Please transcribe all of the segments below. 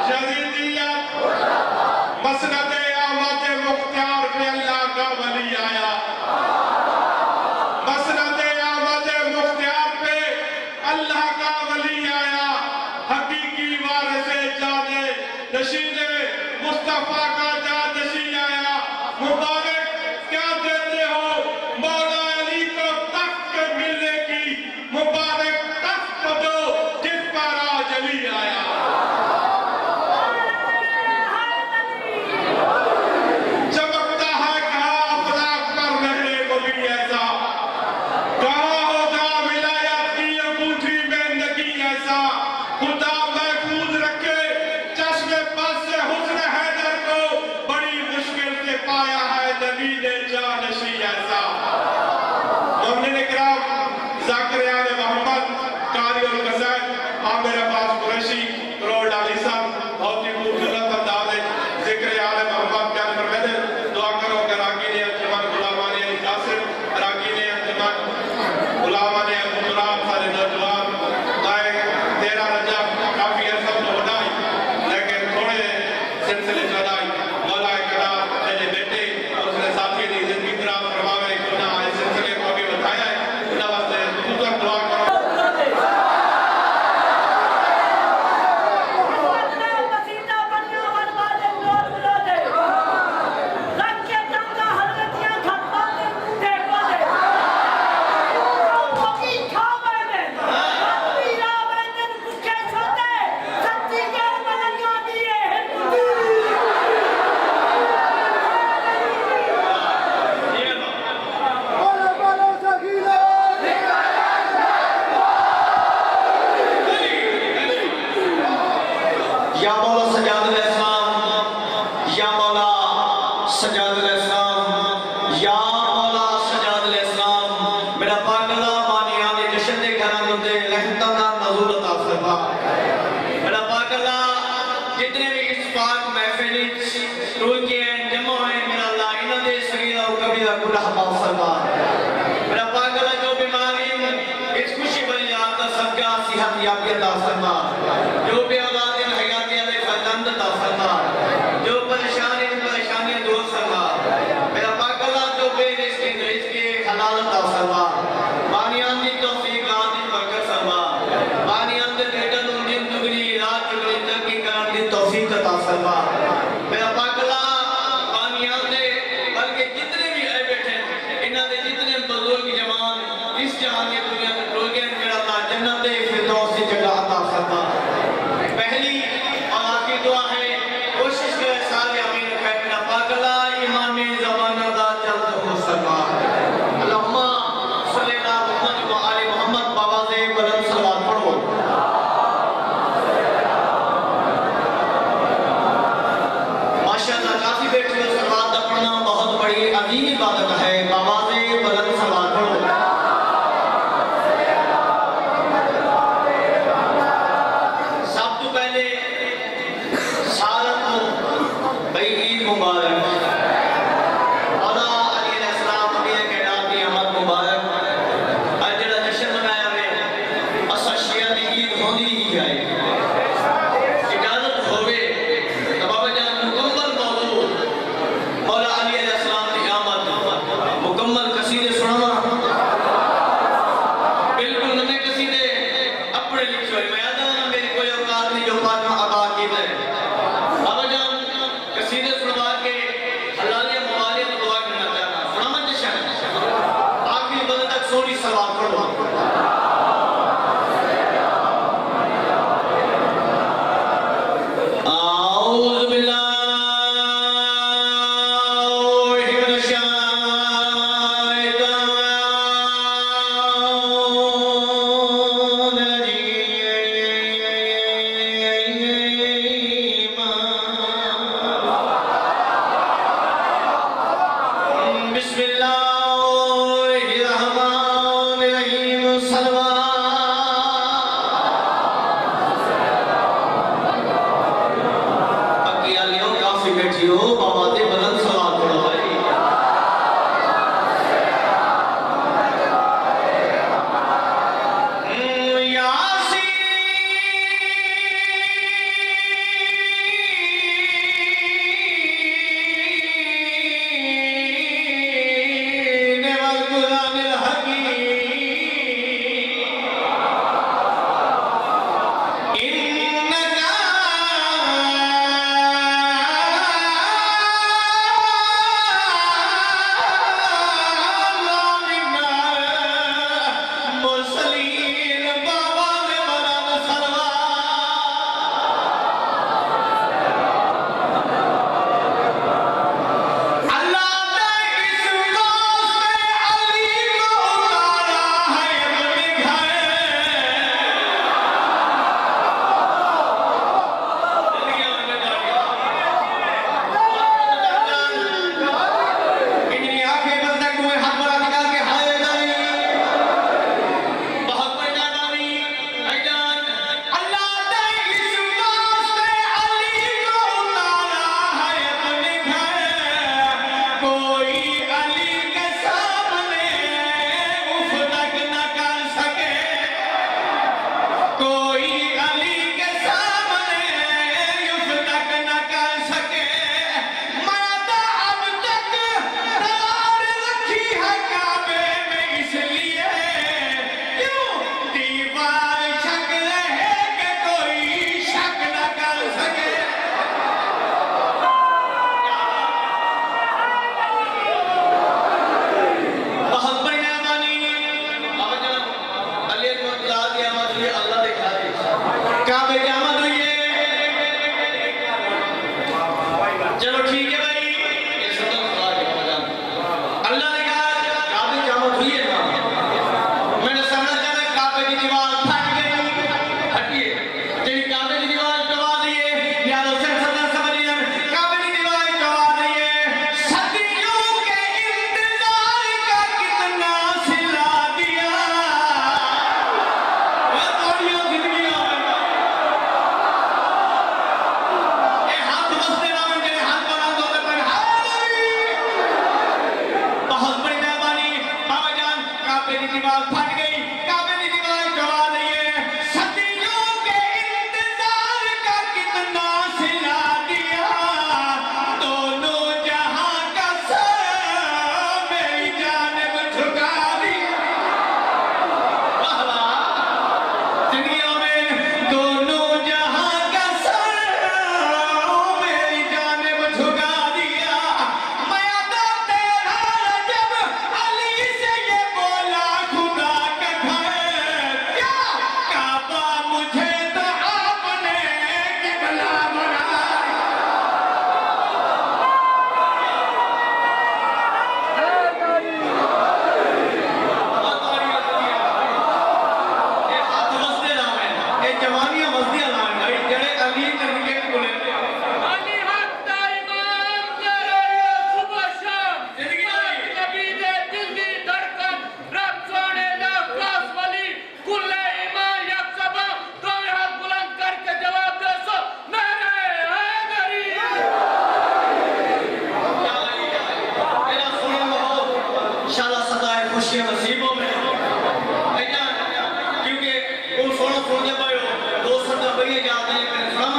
यजीदियत मसनद अहमद मुख्तार पे अल्लाह का वली आया। मसनद अहमद मुख्तार पे अल्लाह का वली आया। हकीकी वारिसे जाने नशीले मुस्तफा का जानशी आया। मुबारक क्या देते हो मौला अली को तख्त मिलने की, मुबारक तख्त दो जिस पर आज अली आया। चमकता है कहाँ अफलाक पर मेरे को भी ऐसा, कहाँ होगा विलायत की अंगूठी में नगी ऐसा। खुदा महफूज रखे चश्मे पास से हुस्न हैदर को, बड़ी मुश्किल से पाया है नबी ने जानशी ऐसा। मोमिन इकराम ज़ाकिर-ए मोहम्मद कारी और गज़ल आमिर अब्बास कुरैशी करोड़ डाली साहब बहुत ही खूबसूरत अंदाज़ है ज़िक्र आले मोहम्मद क्या फरमाते हैं। दुआ करो कि राकीने अंजुमन गुलामाने अली कासिम, राकीने अंजुमन गुलामाने अब्दुल्लाह सारे नौजवान गाए 13 रजब काफी अरसा तो बनाई लेकिन थोड़े सिलसिले चलाई। मौला कराम मेरे बेटे उसने साथी दी जिंदगी खराब करवावे गुनाह इस सिलसिले को भी बताया है। उन्हें वास्ते खुद दुआ करो। या मौला सजादुल इस्लाम, या मौला सजादुल इस्लाम, या मौला सजादुल इस्लाम। मेरा पाक अल्लाह मानिया दे जश्न दे घरां दे रहमतां दा नज़ूल अता फरमा। मेरा पाक अल्लाह जितने भी इस पाक महफिल विच टूल के जमा हुए मेरा अल्लाह इन्हां दे सगीरा और कबीरा गुनाह माफ फरमा। मेरा पाक अल्लाह जो बीमारी इस खुशी भरी रात दा सदका सेहत याबी अता फरमा। जो बे औलाद अता फरमा, जो परेशानियां दूर फरमा। मेरा पाक अल्लाह जो बेरिज़्क़ हलाल अता फरमा। बानियां दी तौफीक रात दी बरकत फरमा। बानियां दे बेटन नूं दिन दुगनी रात दुगनी तरक्की करन दी तौफीक अता फरमा। मेरा पाक अल्लाह बानियां दे बल्कि जितने भी आए बैठे इन्हां दे जितने बुजुर्ग जवान इस जहान की दुनिया में डूब गए मेरा अल्लाह जन्नत दे फिरदौस की जगह अता फरमा। पहली दुआ है कोशिश करे सारे अमीन कहना पाक अल्लाह ईमान में ज़माना दा जल्द हो फरमा। अल्लाहुम्मा सल्ली अला मुहम्मद व आले मोहम्मद बावाज़े बुलंद सलावत पढ़ो। माशाअल्लाह काफी बैठे हो सलावत पढ़ना बहुत बड़ी अजीम इबादत है। बावाज़े बुलंद सलावत पढ़ो। सब तो पहले भाई ईद मुबारक। मौला अली अलैहिस्सलाम अमीर कायनात दी आमद मुबारक। आज जेड़ा जश्न मनाया वे असा शिया दी ईद होंदी ही जाए। इजाजत होवे तो बाबा जान मुकम्मल मौजू मौला अली अलैहिस्सलाम दी आमद मुकम्मल कसीदे सुनावा। बिल्कुल नवे कसीदे अपने लिखे हुए मैं आदा ना मेरी कोई औकात नहीं जो पाक अदा कीता है। बाबा जान कसीदे सुनवा के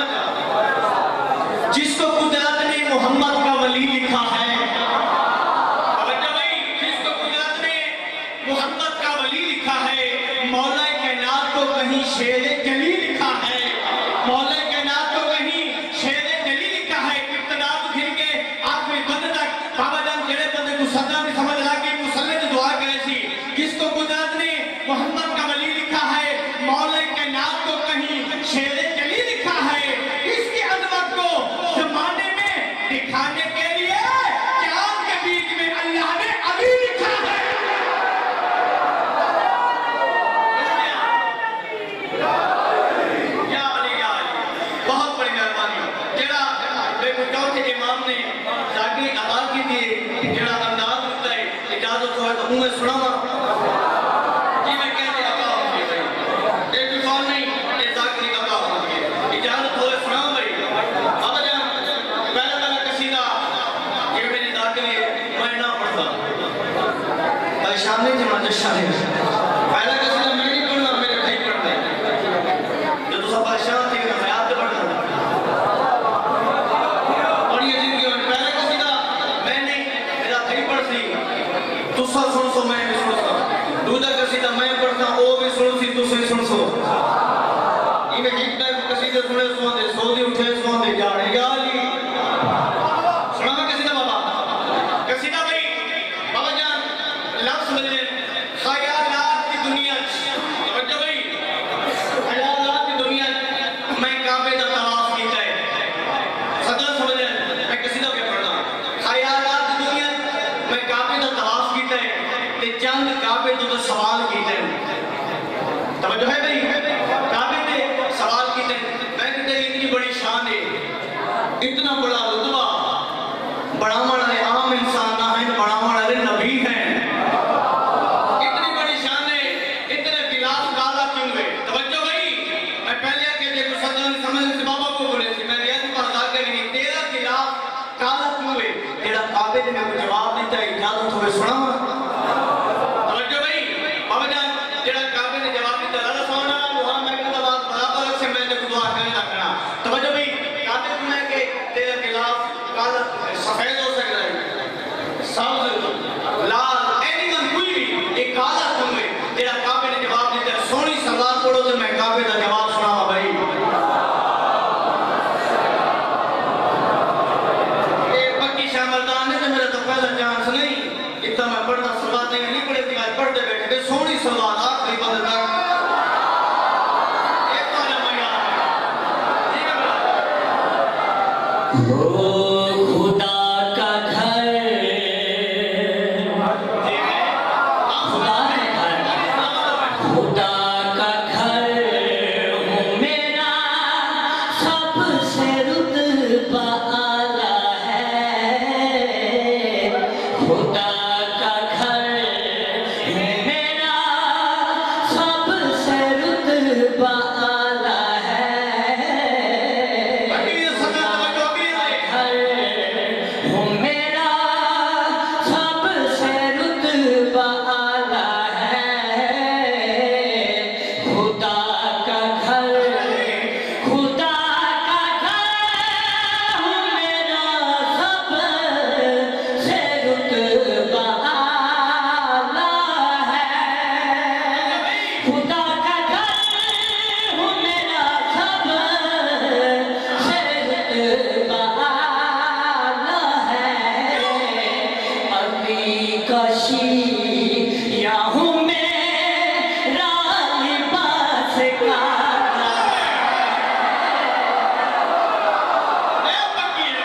कहाँ जा, जिसको कुदरत ने मोहम्मद का वली लिखा है। जिसको कुदरत ने मोहम्मद का वली लिखा है, मौला कायनात को कहीं शेर जली लिखा है, मौला कायनात को कहीं शेर जली लिखा है। इब्तिदा तो फिर के आखिरी बंद तक बाबा जान जेड़े बंदे को सदा नहीं समझ रहा कि मुसल्ले ने दुआ करे सी, जिसको कुदरत ने मोहम्मद का वली लिखा है, मौला कायनात को कहीं शेर जली लिखा है। इसकी अजमत को जमाने में दिखाने के लिए चांद के बीच में अल्लाह ने अली लिखा है। या अली, बहुत बड़ी मेहरबानी। जेड़ा बेगुटाव के इमाम ने जागरी अदा की थी, जेड़ा अंदाज होता है, इजाजत हो तो मुंह में सुनावा जी। मैं कह रहा था भाई एक कौन नहीं, ये जागरी अदा होती है, इजाजत हो सुनाओ भाई। बाबा जान पहला कसीदा ये मेरी जागरी मैं ना पढ़ता, परेशानी थी मुझे शादी। पहला कसीदा मैं नहीं पढ़ना, मेरे भाई पढ़ते जो तो सब परेशान थे तो मैं आपसे पढ़ता। और ये जिंदगी में पहला कसीदा मैं नहीं, मेरा भाई पढ़ती, तुसा सुन सो मैं भी सुन सो। दूसरा कसीदा मैं पढ़ता, वो भी सुन सी तुसे सुन सो। इन्हें एक टाइप कसीदे सुने सोंदे सोदी उठे सोंदे जाने गाली। सुना मैं कसीदा बाबा, कसीदा भाई बाबा जान लफ्ज़ बदले ख्यालात की दुनिया। समझो भाई, ख्यालात की दुनिया मैं काबे दा तवाफ कीता है। सदा समझ मैं कसीदा के पढ़ना, ख्यालात की दुनिया मैं काबे दा तवाफ कीता है ते चंद काबे तो सवाल कीते हैं। तवज्जो है भाई, काबे ते सवाल कीते हैं। मैं कहते इतनी बड़ी शान है, इतना बड़ा रुतबा, बड़ा वाले आम इंसान ना है, बड़ा वाले नबी हैं। इतनी बड़ी शान है, इतने गिलास काला क्यों हुए? तवज्जो भाई, मैं पहले के देखो सदा नहीं समझ से बाबा को बोले थी, मैं रियाज पर अदा करी नहीं, तेरा गिलास काला क्यों हुए? तेरा काबे ने मेरे को जवाब देता है, इजाजत हो सुना। तवज्जो भाई, बाबा जान जेड़ा काबे ने जवाब दिया अल्लाह सोना वहां मैं कहता बात बराबर से मैंने दुआ करने रखना। तवज्जो भाई, काबे को मैं के तेरा गिलास काला सफेद हो सकता है, सब्ज लाल एनीवन कोई भी एक काला क्यों है? तेरा काबे ने जवाब दिया सोनी सलात पढ़ो तो मैं काबे का जवाब सुनावा भाई। ये पक्की शामलदान ने तो मेरा तो पहला चांस नहीं, इतना मैं पढ़ना सलात नहीं पढ़े थी, आज पढ़ते बैठे सोनी सलात आखिरी बंद तक। एक वाला मैया ठीक है मेरा खुदा का घर, खुदा का घर हूँ मेरा, सबसे रुतबा आला है। खुदा का घर हूँ मेरा, सबसे रुतबा आला है। बाकी ये सदा तवज्जो भी है। हूँ मेरा, सबसे रुतबा आला है। खुदा का घर, खुदा का घर हूँ मेरा, सबसे रुतबा आला है। खुदा का घर हूँ मेरा, सबसे रुतबा आला है। अली का शिया हूँ मेरा, लिबास का ए पक्की है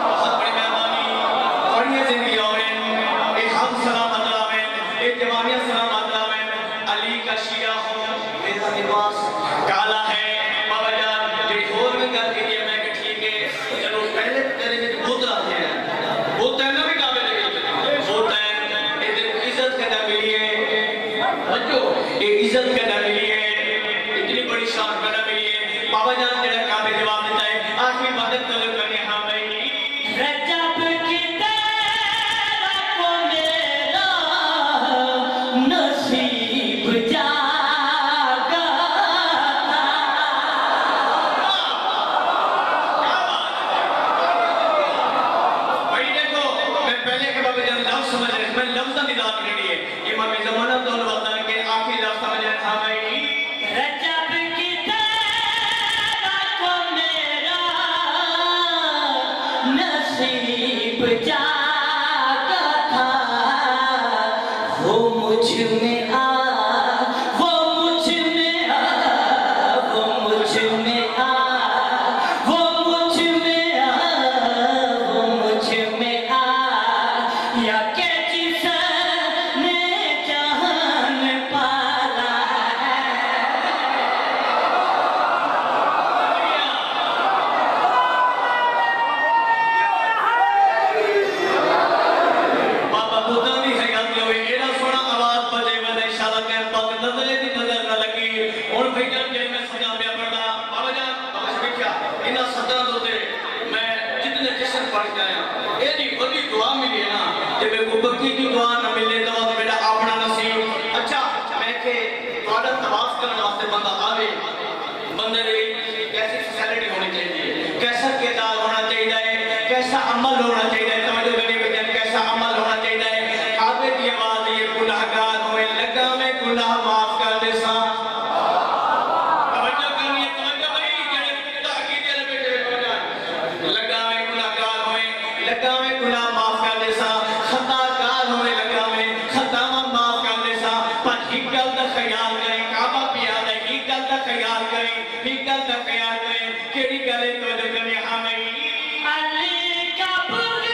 बहुत बड़ी मेहरबानी। और ये जिंदगी और एक हम सलाम अल्लाह में, एक जवानिया सलाम अल्लाह में। अली का शिया हूँ, मेरा लिबास काला है। बाबा जान तेरी होर में गल की मैं कि ठीक है चलो पहले तेरे में भूत आते हैं, भूत है ना भी काबे लगे भूत है। इधर इज्जत करना मिली है, बच्चो ये इज्जत करना मिली है, इतनी बड़ी शान करना मिली है। बाबा जान तेरा काबे जवाब देता है आखिरी मदद तो करने। हाँ भाई रजब की तेरा को मेरा मुझ में आ, वो मुझ में आ, वो मुझ में आ, वो मुझ में आ, वो मुझ में आ, या के जिसने जहान पाला है। बाबा बुद्धा दी हयाती होवे एड़ा सोना आवाज बजे बजे इंशाल्लाह के पग नजरे दी नजर न लगी हुन भैया के मैं सजा पे पड़दा बाबा जान बाबा देखिया इना सदा दोते मैं जितने जश्न पढ़ के आया एदी बड़ी दुआ मिली है ना जे मैं को बक्की दी दुआ न मिले तो मेरा अपना नसीब अच्छा मैं के तोड़ा तवाफ करने वास्ते बंदा आवे बंदे दी कैसी सोसाइटी होनी चाहिए कैसा किरदार होना चाहिए कैसा अमल होना चाहिए तवज्जो करिए भैया कैसा अमल होना चाहिए काबे की आवाज ये गुनाहगार होए लगा में गुनाह माफ कर दे सा तवज्जो करिए तवज्जो भाई जेड़े तहकीक दे बैठे हो लगा में गुनाहगार होए लगा में गुनाह माफ कर दे सा खताकार होए लगा में खता माफ कर दे सा पर ही गल दा ख्याल करें काबा पिया दे ही गल दा ख्याल करें ही गल दा ख्याल करें केड़ी गल है तवज्जो करिए हां भाई अली का बुग़्ज़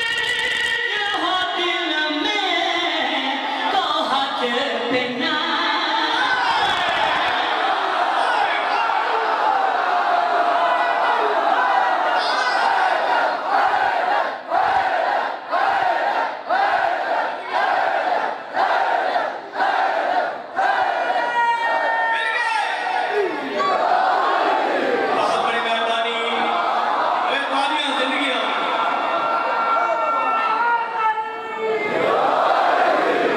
हो दिल में तो हक पे ना, बहुत बड़ी मेहरबानी अरे तालियां जिंदगी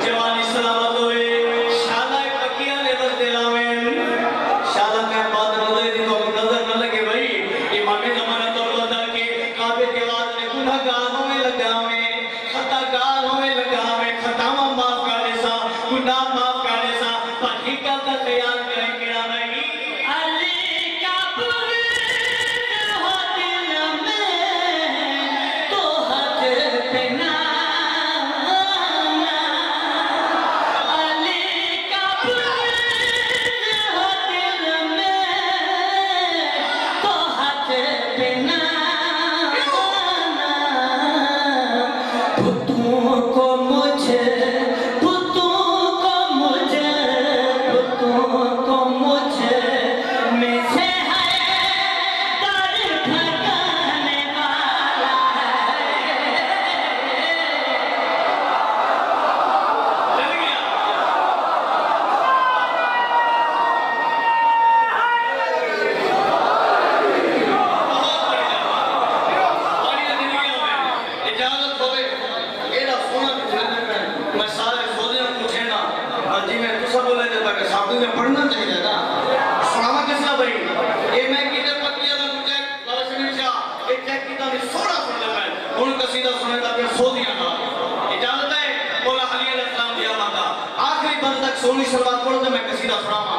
जवानी सलामत होए शाला पकिया ने बस दिलावें शाला के बाद रोज़े दी तो नजर न लगे भाई इमाम ज़माना तो बता के काबे के बाद ने गुनाहगार होवे लगावे खताकार होवे लगावे खतावा माफ कर दे सा गुनाह माफ कर दे सा पर ही का ख्याल करें केड़ा नहीं अली का बुग़्ज़ हो दिल में तो हक पे ना, अली का बुग़्ज़ हो दिल में तो हक पे ना, बुतों को मुझे, बुतों को मुझे, बुतों को मुझे में से है डर भगाने वाला है। चल गया बहुत बढ़िया बढ़िया जिंदगी में इजाजत होवे एड़ा सोना बिछाने पे मैं सारे सोदे पूछे ना और जी मैं तुसा बोले देता कि साधु में पढ़ना चाहिए ना सुनावा किसका भाई ये मैं किधर पकिया दा पूछे बाबा शमीर शाह एक चेक कीता नहीं सोना सुन ले मैं हुन कसीदा सुने दा फिर सो दिया ना इजाजत है मौला अली अलैहिस्सलाम दिया माता आखिरी बंद तक सोनी सलवात पढ़ो तो मैं कसीदा सुनावा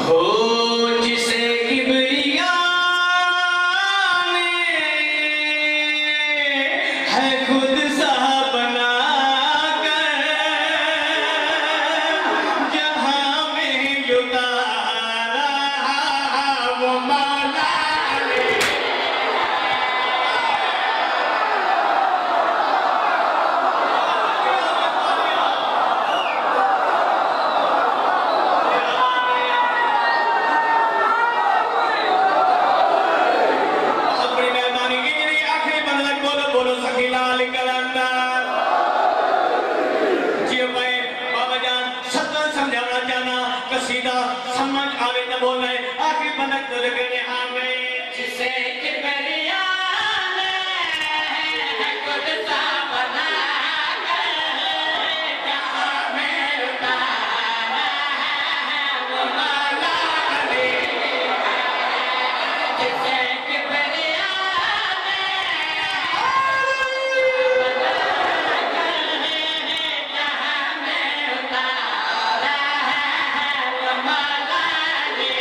हो जिसे किबरिया ने है खुद सा बना कर जहां में उतारा वो मौला ने बहुत बड़ी मेहरबानी की जी आखिरी बंद तक बोलो बोलो सकीना अली कलंदर जी भाई बाबा जान सत्य समझाना चाहना कसीदा समझ आवे तो बोले आखिरी बंद तक तो लगने हाँ भाई जिसे किबरिया ने है खुद सा बना कर जहां में उतारा है वो मौला अली। जिसे किबरिया ने बना कर जहां में उतारा है वो मौला अली।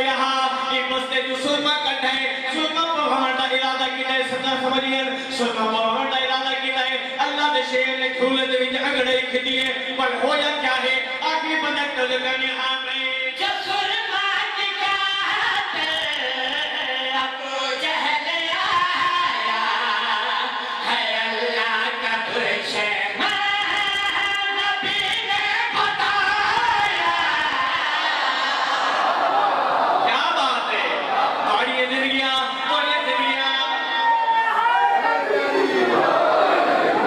यहाँ एक मस्ते जो सुरमा कट है सुरमा पवान का इरादा किया है सदा समझिए सुरमा पवान का इरादा किया है अल्लाह के शेर ने झूले के विच अगड़े खिदी है पर होया क्या है आखिरी बंदा कल करने आ गए जसुर माट काट अबू जहल आया है अल्लाह का दुश्मन नबी ने बताया क्या बात है बड़ी जिंदगियां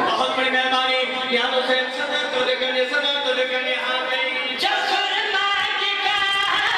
बहुत बड़ी मेहरबानी याद से सदा तो करने आ गई जसुर माट काट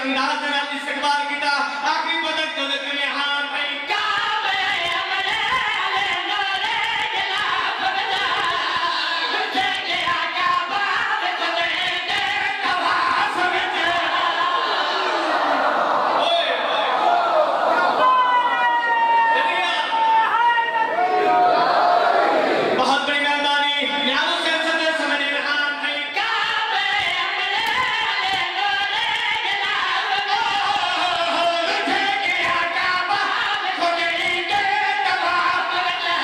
अंदाज में इस्तेमाल किया आखिरी बदक तो कने हां भाई काबे अमरे अले नूरे जनाब बजा तुझे के आका बाब तुझे के नवाज बजा ओए बहुत बड़ी मेहरबानी न्यानो से सदर समझे में हां भाई काबे अमरे अले नूरे जनाब बजा तुझे के आका बाब तुझे के नवाज बजा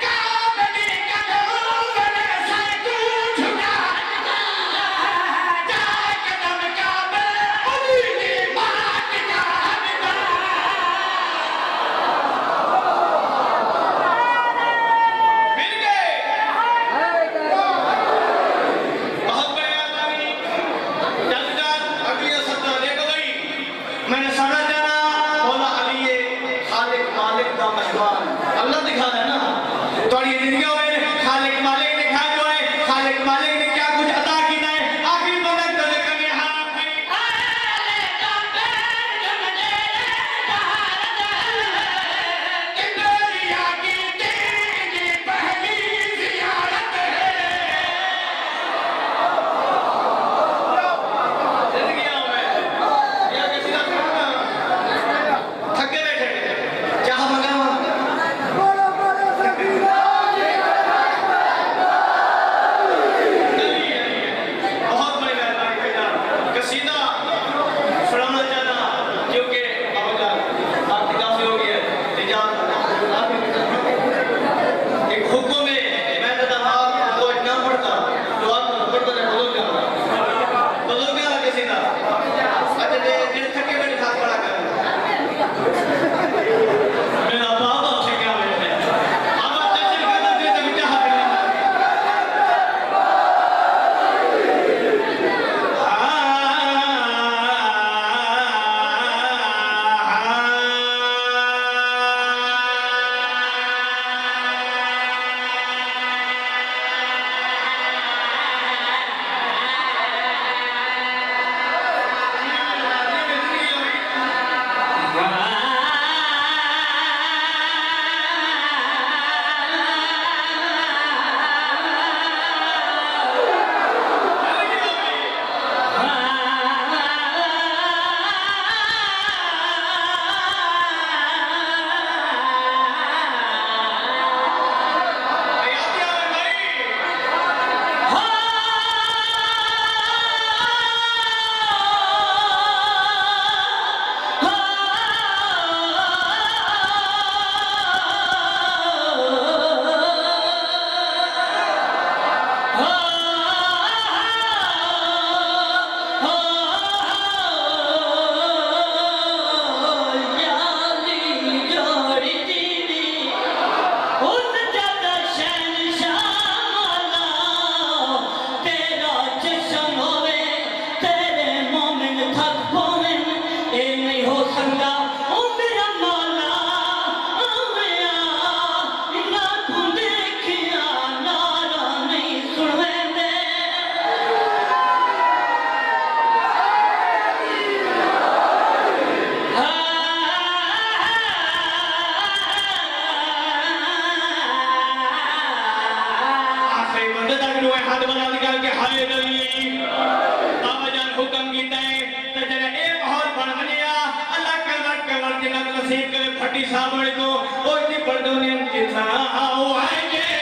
काबे की कदम बने से तू झुका जा कदम काबे अली की बात का मिल गए बहुत मेहरबानी जल्द जान अगली सत्ता देखो भाई मैंने समझ जाना मौला अली ये खालिक मालिक का मेहमान अल्लाह दिखा रहा है ना थोड़ी जिंदगी में खालिक मालिक दिखा जो है खालिक मालिक ने क्या कुछ अता किया है आखिरी बदक तो कने हां भाई आले काबे जुमले तहारत इंदरिया की तेरी पहली ज़ियारत है जिंदगी में या किसी का थके बैठे चाह मंगावा बहुत बड़ी मेहरबानी भाईजान कसीदा सुनाना चाहना क्योंकि आपकी काफी हो गई है एक हुक्म में मैं तो आपको ना पढ़ता तो आप पढ़ता नहीं बुजुर्ग का कसीदा अच्छा दिल थके बैठे हाथ खड़ा कर मेरा बाप आपसे क्या बैठे अब आप जैसे कहना दे तो क्या हाथ हाथ बना निकाल के हाय नबी बाबा जान हुक्म कीता है ते जरा एक और बन बनया अल्लाह कलर के नसीब करे फटी साबड़ को ओ इतनी पड़दो ने जितना आओ आएंगे